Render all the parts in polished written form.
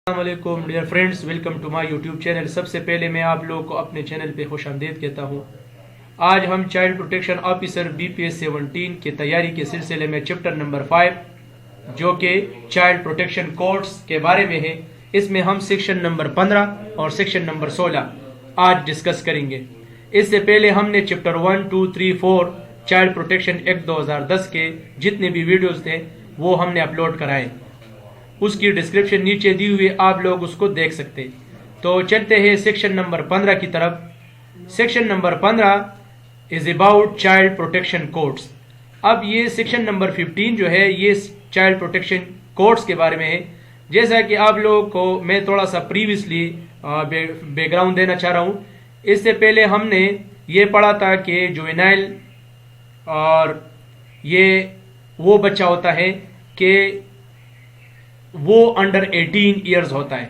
السلام علیکم dear friends, welcome to my YouTube channel. سب سے پہلے میں آپ لوگوں کو اپنے چینل پہ خوش آمدید کہتا ہوں۔ آج ہم چائلڈ پروٹیکشن آفیسر BPS 17 کی تیاری کے سلسلے میں چیپٹر نمبر 5 جو کہ چائلڈ پروٹیکشن کوڈز کے بارے میں ہے، اس میں ہم سیکشن نمبر 15 اور سیکشن نمبر 16 آج ڈسکس کریں گے۔ اس سے پہلے ہم نے چیپٹر 1، 2، 3، 4 چائلڈ پروٹیکشن ایکٹ 2010 کے جتنے بھی ویڈیوز تھے وہ ہم نے اپلوڈ کرائے، اس کی ڈسکرپشن نیچے دی ہوئی، آپ لوگ اس کو دیکھ سکتے۔ تو چلتے ہیں سیکشن نمبر 15 کی طرف۔ Section number 15 is about child protection codes. اب یہ سیکشن نمبر 15 جو ہے یہ چائلڈ پروٹیکشن کوڈز کے بارے میں ہے۔ جیسا کہ آپ لوگوں کو میں تھوڑا سا پریویسلی بیک گراؤنڈ دینا چاہ رہا ہوں، اس سے پہلے ہم نے یہ پڑھا تھا کہ جوینائل اور یہ وہ بچہ ہوتا ہے کہ وہ انڈر 18 ایئرز ہوتا ہے۔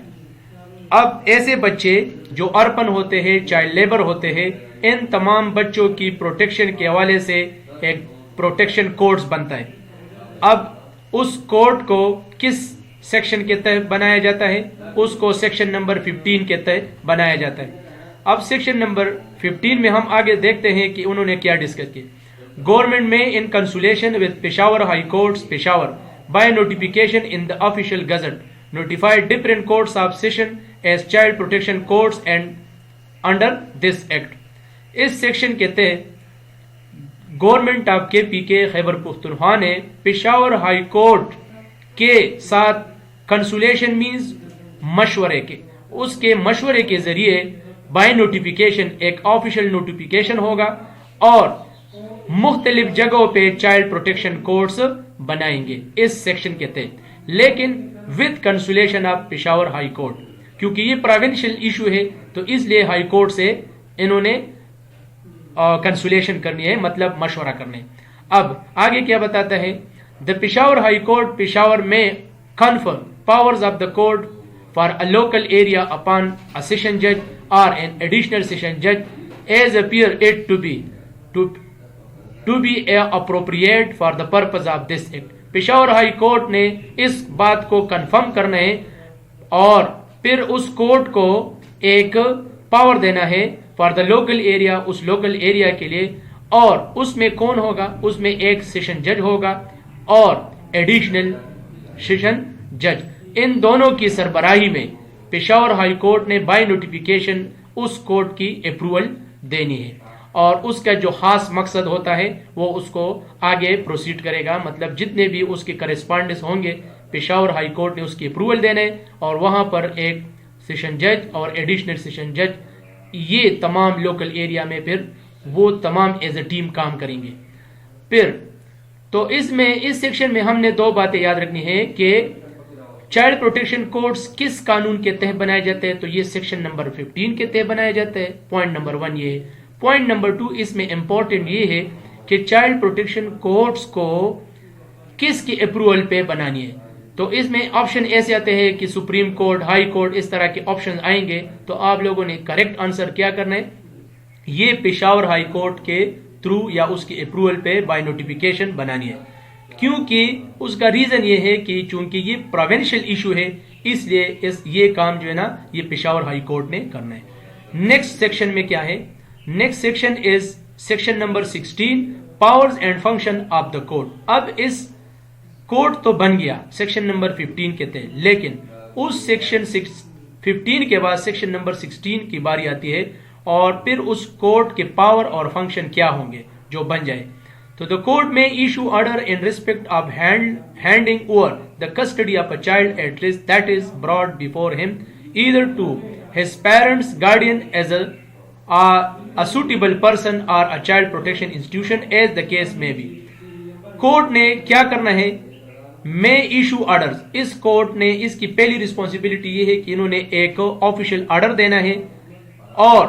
اب ایسے بچے جو ارپن ہوتے ہیں، چائلڈ لیبر ہوتے ہیں، ان تمام بچوں کی پروٹیکشن کے حوالے سے ایک پروٹیکشن کوڈز بنتا ہے۔ اب اس کوڈ کو کس سیکشن کے تحت بنایا جاتا ہے؟ اس کو سیکشن نمبر 15 کے تحت بنایا جاتا ہے۔ اب سیکشن نمبر 15 میں ہم آگے دیکھتے ہیں کہ انہوں نے کیا ڈسکس کیا۔ گورنمنٹ میں in consultation with Peshawar high courts Peshawar by notification in the official gazette notified different courts of session as child protection courts and under this act۔ اس سیکشن کے تحت government of KPK Khyber Pakhtunkhwa نے پشاور ہائی کورٹ کے ساتھ consolation means مشورے کے، اس کے مشورے کے ذریعے بائی نوٹیفیکیشن ایک آفیشل نوٹیفیکیشن ہوگا اور مختلف جگہوں پہ چائلڈ پروٹیکشن کورٹس بنائیں گے اس سیکشن کے تحت، لیکن with consolation of Peshawar high court, کیونکہ یہ پروونشل ایشو ہے تو اس لیے ہائی کورٹ سے انہوں نے کنسولیشن کرنی ہے، مطلب مشورہ کرنے۔ اب آگے کیا بتاتا ہے؟ The Peshawar high court Peshawar میں confer powers of the court for a local area upon a session جج اور این ایڈیشنل سیشن جج as appear it to be appropriate for the purpose of this act۔ Peshawar high court نے اس بات کو confirm کرنا ہے اور پھر اس کورٹ کو ایک پاور دینا ہے فار دا لوکل ایریا، اس لوکل ایریا کے لیے، اور اس میں کون ہوگا؟ اس میں ایک سیشن جج ہوگا اور ایڈیشنل سیشن جج۔ ان دونوں کی سربراہی میں پشاور ہائی کورٹ نے بائی نوٹیفیکیشن اس کورٹ کی اپروول دینی ہے، اور اس کا جو خاص مقصد ہوتا ہے وہ اس کو آگے پروسیڈ کرے گا، مطلب جتنے بھی اس کے کرسپانڈنس ہوں گے پشاور ہائی کورٹ نے اس کی اپروول دینے، اور وہاں پر ایک سیشن جج اور ایڈیشنل سیشن جج، یہ تمام لوکل ایریا میں پھر وہ تمام ایز اے ٹیم کام کریں گے۔ پھر تو اس سیکشن میں ہم نے دو باتیں یاد رکھنی ہے کہ چائلڈ پروٹیکشن کوڈز کس قانون کے تحت بنائے جاتے ہیں، تو یہ سیکشن نمبر 15 کے تحت بنایا جاتا ہے۔ پوائنٹ نمبر 1 یہ ہے۔ پوائنٹ نمبر 2 اس میں امپورٹنٹ یہ ہے کہ چائلڈ پروٹیکشن کوڈز کو کس کی اپروول پہ بنانی ہے۔ تو اس میں آپشن ایسے آتے ہیں کہ سپریم کورٹ، ہائی کورٹ، اس طرح کے آپشن آئیں گے، تو آپ لوگوں نے کریکٹ آنسر کیا کرنا ہے؟ یہ پشاور ہائی کورٹ کے تھرو یا اس کی اپروول پہ بائی نوٹیفیکیشن بنانی ہے، کیونکہ اس کا ریزن یہ ہے کہ چونکہ یہ پروونشل ایشو ہے، اس لیے یہ کام جو ہے نا یہ پشاور ہائی کورٹ نے کرنا ہے۔ نیکسٹ سیکشن میں کیا ہے؟ Next section is section number 16 powers and function of the court. اب اس کورٹ تو بن گیا سیکشن نمبر 15 کے تحت، لیکن اس سیکشن 15 کے بعد سیکشن نمبر 16 کی باری آتی ہے، اور پھر اس کورٹ کے پاور اور فنکشن کیا ہوں گے جو بن جائے۔ تو the court may issue order in respect of handing over the custody of a child at risk that is brought before him either to his parents, guardian as a suitable person or a child protection institution as the case may be۔ Court نے کیا کرنا ہے؟ میں issue order, اس court نے اس کی پہلی responsibility یہ ہے کہ انہوں نے ایک آفیشیل آرڈر دینا ہے، اور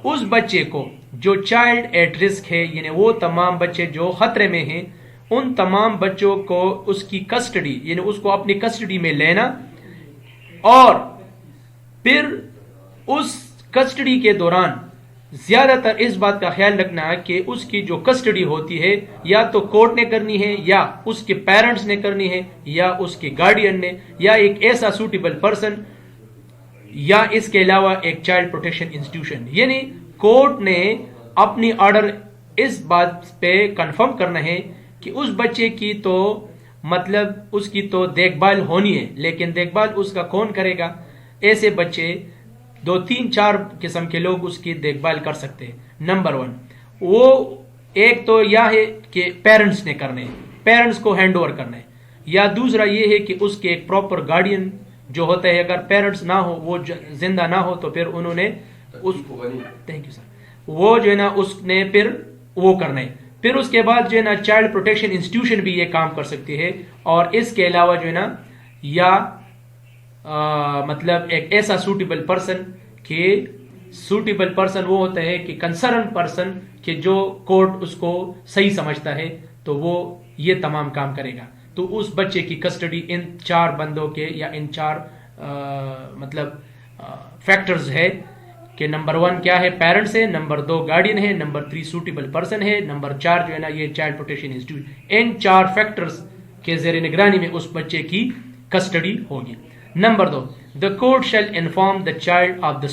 اس بچے کو جو چائلڈ ایٹ رسک ہے، یعنی وہ تمام بچے جو خطرے میں ہیں، ان تمام بچوں کو اس کی کسٹڈی، یعنی اس کو اپنی کسٹڈی میں لینا، اور پھر اس کسٹڈی کے دوران زیادہ تر اس بات کا خیال رکھنا کہ اس کی جو کسٹڈی ہوتی ہے یا تو کورٹ نے کرنی ہے، یا اس کے پیرنٹس نے کرنی ہے، یا اس کے گارڈین نے، یا ایک ایسا سوٹیبل پرسن یا اس کے علاوہ ایک چائلڈ پروٹیکشن انسٹیٹیوشن. یعنی کورٹ نے اپنی آرڈر اس بات پہ کنفرم کرنا ہے کہ اس بچے کی تو مطلب اس کی تو دیکھ بھال ہونی ہے، لیکن دیکھ بھال اس کا کون کرے گا؟ ایسے بچے 2 3 4 قسم کے لوگ اس کی دیکھ بھال کر سکتے ہیں. نمبر 1 وہ ایک تو یہ ہے کہ پیرنٹس نے کرنے، پیرنٹس کو ہینڈ اوور کرنا ہے، یا دوسرا یہ ہے کہ اس کے ایک پراپر گارڈین جو ہوتا ہے. اگر پیرنٹس نہ ہو، وہ زندہ نہ ہو، تو پھر انہوں نے اس تھینک یو سر وہ جو ہے نا اس نے پھر وہ کرنا ہے. پھر اس کے بعد جو ہے نا چائلڈ پروٹیکشن انسٹیٹیوشن بھی یہ کام کر سکتی ہے. اور اس کے علاوہ جو ہے نا یا مطلب ایک ایسا سوٹیبل پرسن کہ سوٹیبل پرسن وہ ہوتا ہے کہ کنسرن پرسن کہ جو کورٹ اس کو صحیح سمجھتا ہے، تو وہ یہ تمام کام کرے گا. تو اس بچے کی کسٹڈی ان 4 بندوں کے یا ان 4 مطلب فیکٹرز ہے کہ نمبر 1 کیا ہے؟ پیرنٹس ہے، نمبر 2 گارڈین ہے، نمبر 3 سوٹیبل پرسن ہے، نمبر 4 جو ہے نا یہ چائلڈ پروٹیکشن انسٹیٹیوٹ. ان 4 فیکٹرز کے زیر نگرانی میں اس بچے کی کسٹڈی ہوگی. Number 2 the court shall inform the child of the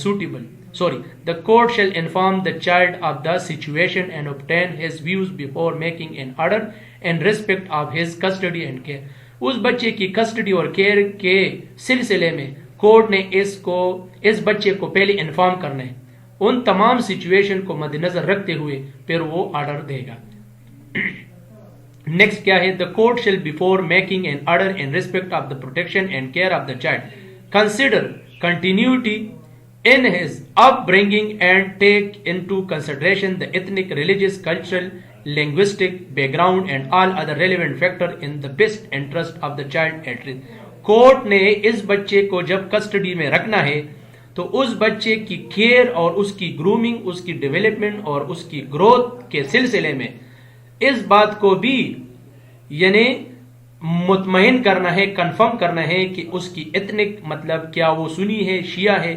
the court shall inform the child of the situation and obtain his views before making an order in respect of his custody and care. اس بچے کی custody اور care کے سلسلے میں court نے اس بچے کو پہلے انفارم کرنا ہے، ان تمام سچویشن کو مد نظر رکھتے ہوئے پھر وہ آرڈر دے گا. نیکسٹ کیا ہے؟ the court shall before making an order in respect of the protection and care of the child consider continuity in his upbringing and take into consideration the ethnic, religious, cultural, linguistic background and all other relevant factor in the best interest of the child at risk. Court نے اس بچے کو جب custody میں رکھنا ہے تو اس بچے کی کیئر اور اس کی گرومنگ، اس کی ڈیولپمنٹ اور اس کی گروتھ کے سلسلے میں اس بات کو بھی یعنی مطمئن کرنا ہے، کنفرم کرنا ہے کہ اس کی ایتھنک مطلب کیا وہ سنی ہے، شیعہ ہے.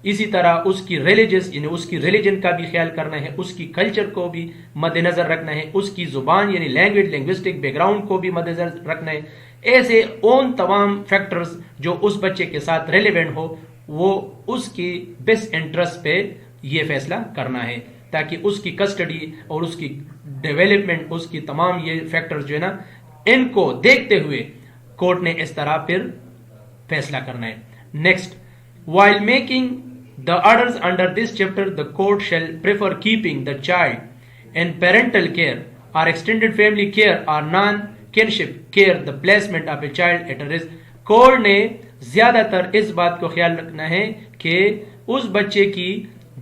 اسی طرح اس کی ریلیجس یعنی اس کی ریلیجن کا بھی خیال کرنا ہے، اس کی کلچر کو بھی مد نظر رکھنا ہے، اس کی زبان یعنی لینگویج لنگوسٹک بیک گراؤنڈ کو بھی مد نظر رکھنا ہے. ایسے ان تمام فیکٹرز جو اس بچے کے ساتھ ریلیونٹ ہو، وہ اس کی بیسٹ انٹرسٹ پہ یہ فیصلہ کرنا ہے تاکہ اس کی کسٹڈی اور اس کی ڈیولپمنٹ، اس کی تمام یہ فیکٹرز جو ہے نا ان کو دیکھتے ہوئے کورٹ نے اس طرح پھر فیصلہ کرنا ہے. Next while making the orders under this chapter the court shall prefer keeping the child in parental care or extended family care or non kinship care the placement of a child at a risk. Court نے زیادہ تر اس بات کو خیال رکھنا ہے کہ اس بچے کی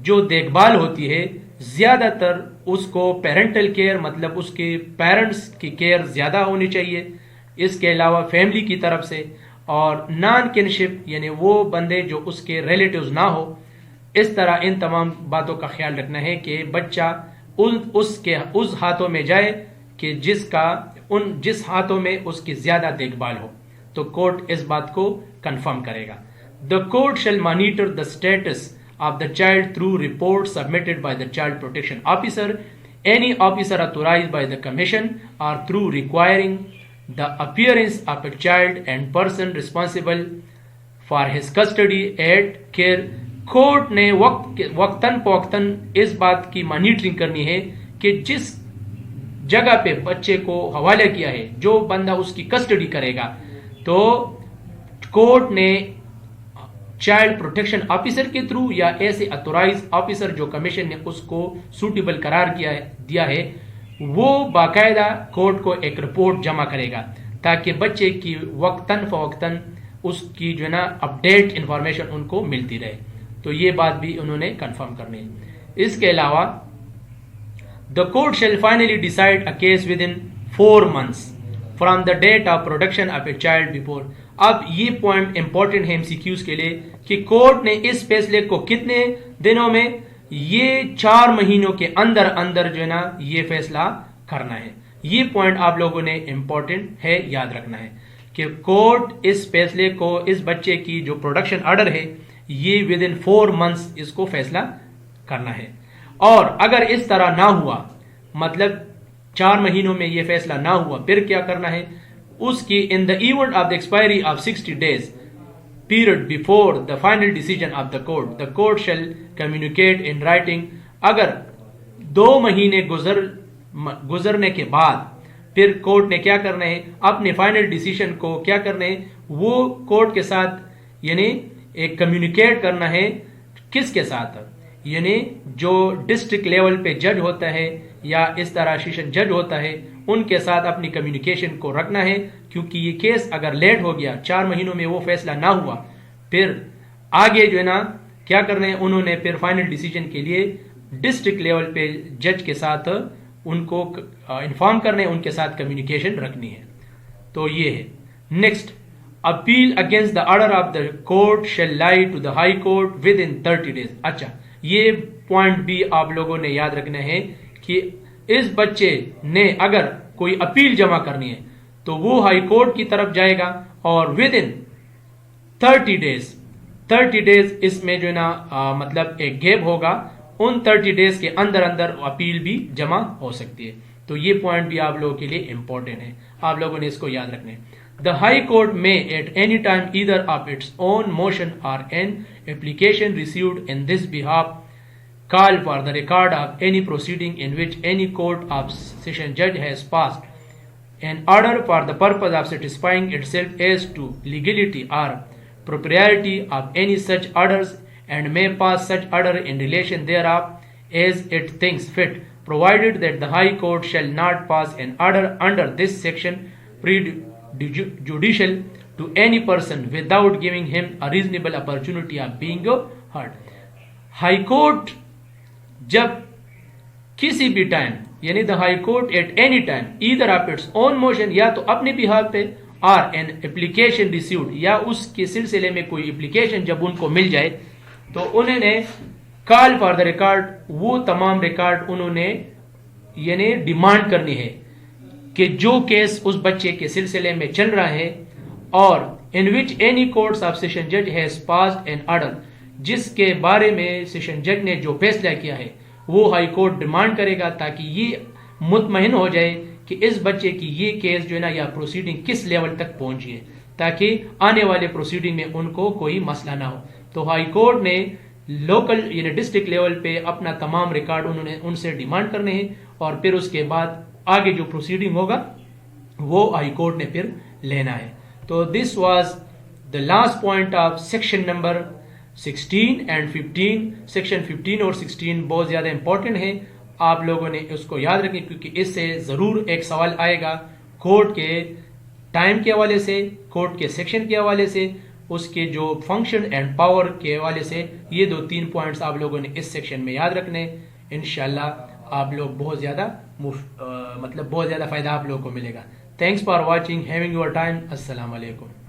جو دیکھ بھال ہوتی ہے زیادہ تر اس کو پیرنٹل کیئر مطلب اس کے پیرنٹس کی کیئر زیادہ ہونی چاہیے، اس کے علاوہ فیملی کی طرف سے، اور نان کنشپ یعنی وہ بندے جو اس کے ریلیٹیوز نہ ہو. اس طرح ان تمام باتوں کا خیال رکھنا ہے کہ بچہ اس ہاتھوں میں جائے کہ جس ہاتھوں میں اس کی زیادہ دیکھ بھال ہو. تو کورٹ اس بات کو کنفرم کرے گا. The court shall monitor the status of the child through reports submitted by the child protection officer, any officer authorized by the commission, or through requiring the appearance of a child and person responsible for his custody and care. Court نے وقتاً فوقتاً اس بات کی monitoring کرنی ہے کہ جس جگہ پہ بچے کو حوالہ کیا ہے، جو بندہ اس کی کسٹڈی کرے گا، تو کورٹ نے چائلڈ پروٹیکشن آفیسر کے تھرو یا ایسے اتورائز آفیسر جو کمیشن نے اس کو سوٹیبل قرار دیا ہے، وہ باقاعدہ کورٹ کو ایک رپورٹ جمع کرے گا تاکہ بچے کی وقتاً فوقتاً اس کی جو ہے نا اپڈیٹ انفارمیشن ان کو ملتی رہے. تو یہ بات بھی انہوں نے کنفرم کرنی ہے. اس کے علاوہ the court shall finally decide a case within 4 months from the date of production of a child before. اب یہ پوائنٹ امپورٹنٹ ہے MCQs کے لیے کہ کورٹ نے اس فیصلے کو کتنے دنوں میں، یہ 4 مہینوں کے اندر جو ہے نا یہ فیصلہ کرنا ہے. یہ پوائنٹ آپ لوگوں نے امپورٹنٹ ہے یاد رکھنا ہے کہ کورٹ اس فیصلے کو، اس بچے کی جو پروڈکشن آرڈر ہے، یہ ودن 4 months اس کو فیصلہ کرنا ہے. اور اگر اس طرح نہ ہوا، مطلب 4 مہینوں میں یہ فیصلہ نہ ہوا، پھر کیا کرنا ہے؟ اس کی in the event of the expiry of 60 days period before the final decision of the court shall communicate in writing. اگر 2 مہینے گزرنے کے بعد پھر کورٹ نے کیا کرنا ہے، اپنے فائنل ڈیسیژن کو کیا کرنا ہے، وہ کورٹ کے ساتھ یعنی ایک کمیونیکیٹ کرنا ہے. کس کے ساتھ؟ یعنی جو ڈسٹرکٹ لیول پہ جج ہوتا ہے یا اس طرح سیشن جج ہوتا ہے ان کے ساتھ اپنی کمیونیکیشن کو رکھنا ہے، کیونکہ یہ کیس اگر لیٹ ہو گیا 4 مہینوں میں وہ فیصلہ نہ ہوا، پھر آگے جو ہے نا کیا کرنا ہے، انہوں نے پھر فائنل ڈیسیژن کے لیے ڈسٹرکٹ لیول پہ جج کے ساتھ ان کو انفارم کرنا ہے، ان کے ساتھ کمیونیکیشن رکھنی ہے. تو یہ ہے. Next, appeal against the order of the court shall lie to the high court within 30 days. اچھا، یہ پوائنٹ بھی آپ لوگوں نے یاد رکھنا ہے کہ اس بچے نے اگر کوئی اپیل جمع کرنی ہے تو وہ ہائی کورٹ کی طرف جائے گا اور ود ان 30 days اس میں جو ہے نا مطلب ایک گیپ ہوگا، ان 30 days کے اندر اپیل بھی جمع ہو سکتی ہے. تو یہ پوائنٹ بھی آپ لوگوں کے لیے امپورٹنٹ ہے، آپ لوگوں نے اس کو یاد رکھنا ہے. The High Court may at any time either of its own motion or an application received in this behalf call for the record of any proceeding in which any court of session judge has passed an order for the purpose of satisfying itself as to legality or propriety of any such orders, and may pass such order in relation thereof as it thinks fit, provided that the High Court shall not pass an order under this section prejudicial to any person without giving him a reasonable opportunity of being heard. High court جب کسی بھی time یعنی the high court at any time either of its own motion یا تو اپنے behalf پہ اور an application received یا اس کے سلسلے میں کوئی اپلیکیشن جب ان کو مل جائے تو انہوں نے کال فار دا ریکارڈ، وہ تمام ریکارڈ انہوں نے یعنی ڈیمانڈ کرنی ہے کہ جو کیس اس بچے کے سلسلے میں چل رہا ہے اور ان وچ اینی کورٹس آف سیشن جج ہیز پاسڈ این آرڈر، جس کے بارے میں سیشن جج نے جو فیصلہ کیا ہے وہ ہائی کورٹ ڈیمانڈ کرے گا تاکہ یہ مطمئن ہو جائے کہ اس بچے کی یہ کیس جو ہے نا یا پروسیڈنگ کس لیول تک پہنچی ہے تاکہ آنے والے پروسیڈنگ میں ان کو کوئی مسئلہ نہ ہو. تو ہائی کورٹ نے لوکل یعنی ڈسٹرکٹ لیول پہ اپنا تمام ریکارڈ انہوں نے ان سے ڈیمانڈ کرنے ہیں اور پھر اس کے بعد آگے جو پروسیڈنگ ہوگا وہ ہائی کورٹ نے پھر لینا ہے. تو this was the last point of section number 16 and 15. Section 15 اور 16 بہت زیادہ امپورٹنٹ ہے، آپ لوگوں نے اس کو یاد رکھیں کیونکہ اس سے ضرور ایک سوال آئے گا کورٹ کے ٹائم کے حوالے سے، کورٹ کے سیکشن کے حوالے سے، اس کے جو فنکشن اینڈ پاور کے حوالے سے. یہ 2-3 پوائنٹس آپ لوگوں نے اس سیکشن میں یاد رکھنے. انشاءاللہ آپ لوگ بہت زیادہ فائدہ آپ لوگوں کو ملے گا. Thanks for watching, having your time. السلام علیکم.